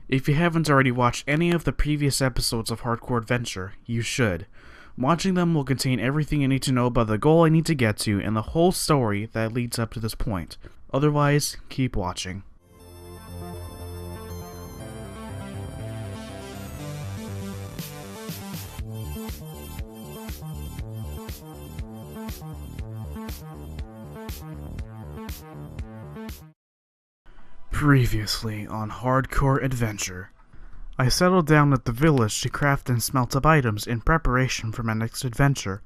If you haven't already watched any of the previous episodes of Hardcore Adventure, you should. Watching them will contain everything you need to know about the goal I need to get to and the whole story that leads up to this point. Otherwise, keep watching. Previously on Hardcore Adventure, I settled down at the village to craft and smelt up items in preparation for my next adventure.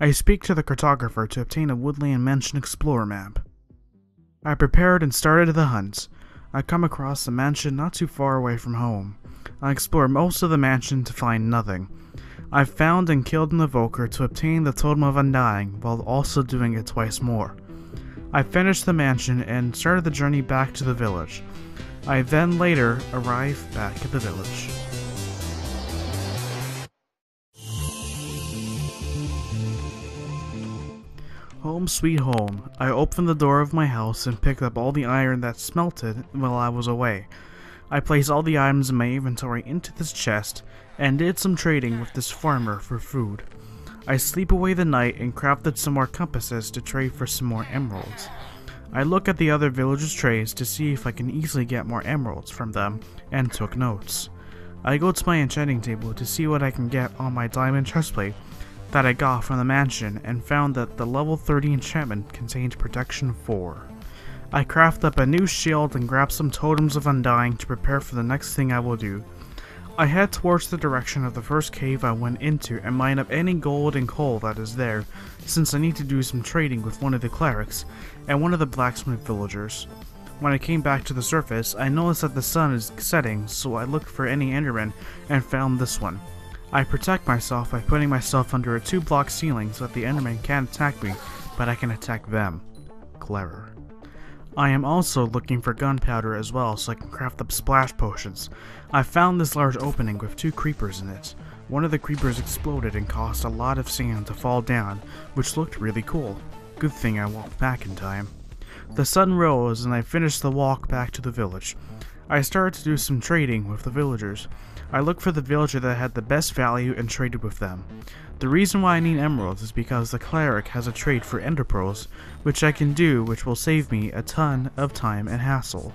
I speak to the cartographer to obtain a Woodland Mansion Explorer map. I prepared and started the hunt. I come across a mansion not too far away from home. I explore most of the mansion to find nothing. I found and killed an evoker to obtain the Totem of Undying while also doing it twice more. I finished the mansion and started the journey back to the village. I then later arrived back at the village. Home sweet home. I opened the door of my house and picked up all the iron that smelted while I was away. I placed all the items in my inventory into this chest and did some trading with this farmer for food. I sleep away the night and crafted some more compasses to trade for some more emeralds. I look at the other villagers' trades to see if I can easily get more emeralds from them and took notes. I go to my enchanting table to see what I can get on my diamond chestplate that I got from the mansion and found that the level 30 enchantment contained protection 4. I craft up a new shield and grab some totems of undying to prepare for the next thing I will do. I head towards the direction of the first cave I went into and mine up any gold and coal that is there, since I need to do some trading with one of the clerics and one of the blacksmith villagers. When I came back to the surface, I noticed that the sun is setting, so I looked for any endermen and found this one. I protect myself by putting myself under a 2-block ceiling so that the endermen can't attack me, but I can attack them. Clever. I am also looking for gunpowder as well so I can craft up splash potions. I found this large opening with 2 creepers in it. One of the creepers exploded and caused a lot of sand to fall down, which looked really cool. Good thing I walked back in time. The sun rose and I finished the walk back to the village. I started to do some trading with the villagers. I looked for the villager that had the best value and traded with them. The reason why I need emeralds is because the cleric has a trade for ender pearls, which I can do, which will save me a ton of time and hassle.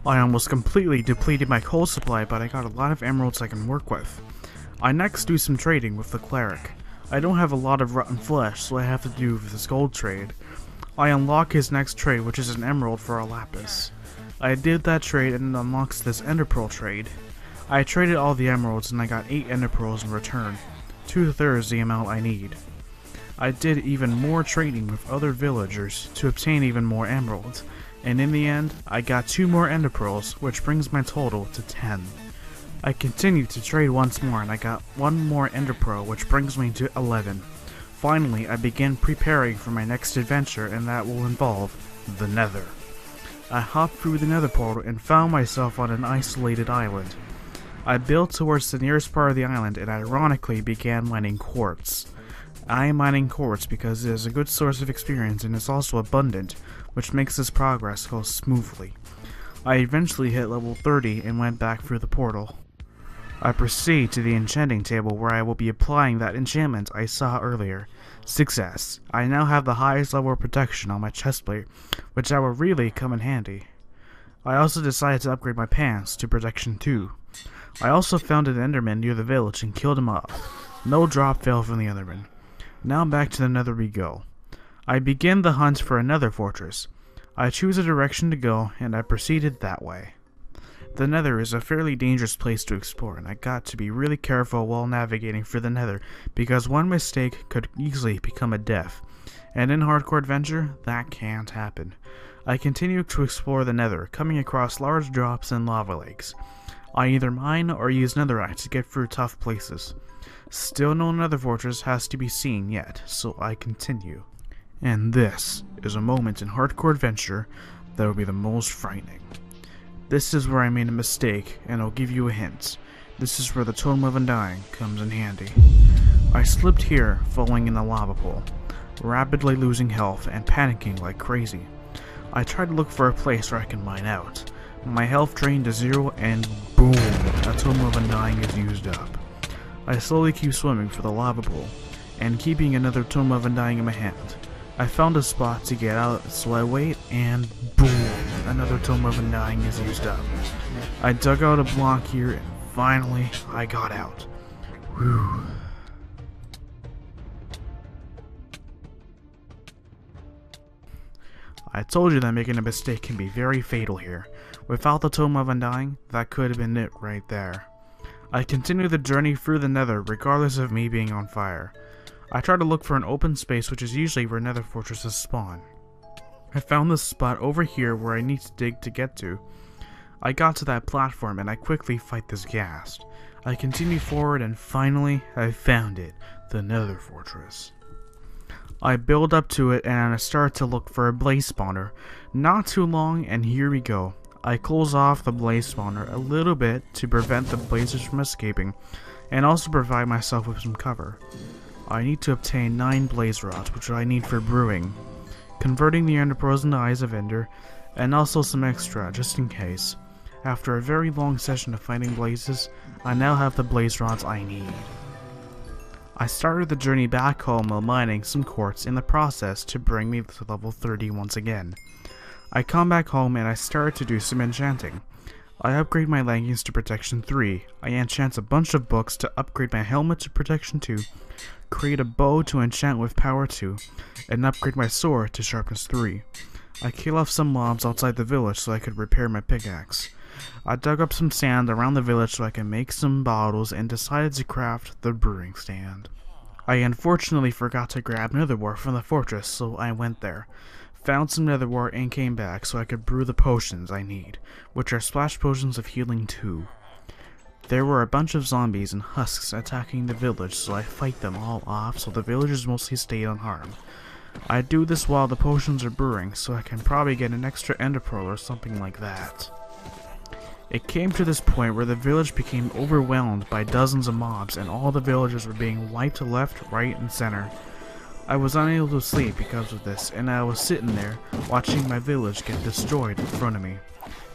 I almost completely depleted my coal supply, but I got a lot of emeralds I can work with. I next do some trading with the cleric. I don't have a lot of rotten flesh, so I have to do this gold trade. I unlock his next trade, which is an emerald for a lapis. I did that trade and it unlocks this ender pearl trade. I traded all the emeralds and I got 8 ender pearls in return, 2/3 the amount I need. I did even more trading with other villagers to obtain even more emeralds, and in the end, I got 2 more ender pearls, which brings my total to 10. I continued to trade once more and I got 1 more ender pearl, which brings me to 11. Finally, I began preparing for my next adventure, and that will involve the Nether. I hopped through the Nether portal and found myself on an isolated island. I built towards the nearest part of the island and ironically began mining quartz. I am mining quartz because it is a good source of experience and is also abundant, which makes this progress go smoothly. I eventually hit level 30 and went back through the portal. I proceed to the enchanting table where I will be applying that enchantment I saw earlier. Success. I now have the highest level of protection on my chestplate, which will really come in handy. I also decided to upgrade my pants to protection 2. I also found an enderman near the village and killed him off. No drop fell from the enderman. Now back to the Nether we go. I begin the hunt for another fortress. I choose a direction to go and I proceeded that way. The Nether is a fairly dangerous place to explore and I got to be really careful while navigating through the Nether because one mistake could easily become a death. And in Hardcore Adventure, that can't happen. I continue to explore the Nether, coming across large drops and lava lakes. I either mine or use netherite to get through tough places. Still no nether fortress has to be seen yet, so I continue. And this is a moment in Hardcore Adventure that will be the most frightening. This is where I made a mistake, and I'll give you a hint. This is where the Totem of Undying comes in handy. I slipped here, falling in the lava pool, rapidly losing health and panicking like crazy. I tried to look for a place where I can mine out, My health drained to 0 and boom, a Tome of Undying is used up. I slowly keep swimming for the lava pool, and keeping another Tome of Undying in my hand. I found a spot to get out, so I wait, and boom, another Tome of Undying is used up. I dug out a block here, and finally, I got out. Whew. I told you that making a mistake can be very fatal here. Without the Tome of Undying, that could have been it right there. I continue the journey through the Nether regardless of me being on fire. I try to look for an open space, which is usually where Nether fortresses spawn. I found this spot over here where I need to dig to get to. I got to that platform and I quickly fight this ghast. I continue forward and finally I found it, the Nether fortress. I build up to it and I start to look for a blaze spawner. Not too long and here we go. I close off the blaze spawner a little bit to prevent the blazes from escaping and also provide myself with some cover. I need to obtain 9 blaze rods, which I need for brewing, converting the ender pearls into eyes of ender, and also some extra just in case. After a very long session of fighting blazes, I now have the blaze rods I need. I started the journey back home while mining some quartz in the process to bring me to level 30 once again. I come back home and I start to do some enchanting. I upgrade my leggings to protection 3, I enchant a bunch of books to upgrade my helmet to protection 2, create a bow to enchant with power 2, and upgrade my sword to sharpness 3. I kill off some mobs outside the village so I could repair my pickaxe. I dug up some sand around the village so I can make some bottles and decided to craft the brewing stand. I unfortunately forgot to grab nether wart from the fortress, so I went there, found some nether wart and came back so I could brew the potions I need, which are splash potions of healing 2. There were a bunch of zombies and husks attacking the village, so I fight them all off so the villagers mostly stayed unharmed. I do this while the potions are brewing, so I can probably get an extra ender pearl or something like that. It came to this point where the village became overwhelmed by dozens of mobs and all the villagers were being wiped left, right, and center. I was unable to sleep because of this, and I was sitting there watching my village get destroyed in front of me.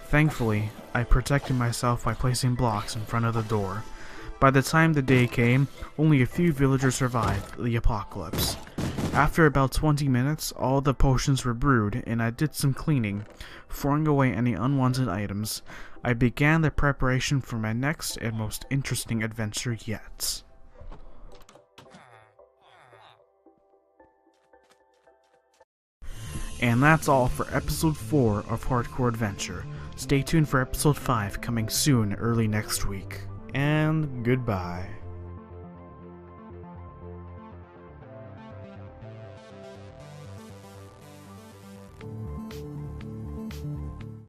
Thankfully, I protected myself by placing blocks in front of the door. By the time the day came, only a few villagers survived the apocalypse. After about 20 minutes, all the potions were brewed and I did some cleaning, throwing away any unwanted items. I began the preparation for my next and most interesting adventure yet. And that's all for episode 4 of Hardcore Adventure. Stay tuned for episode 5 coming soon early next week. And goodbye.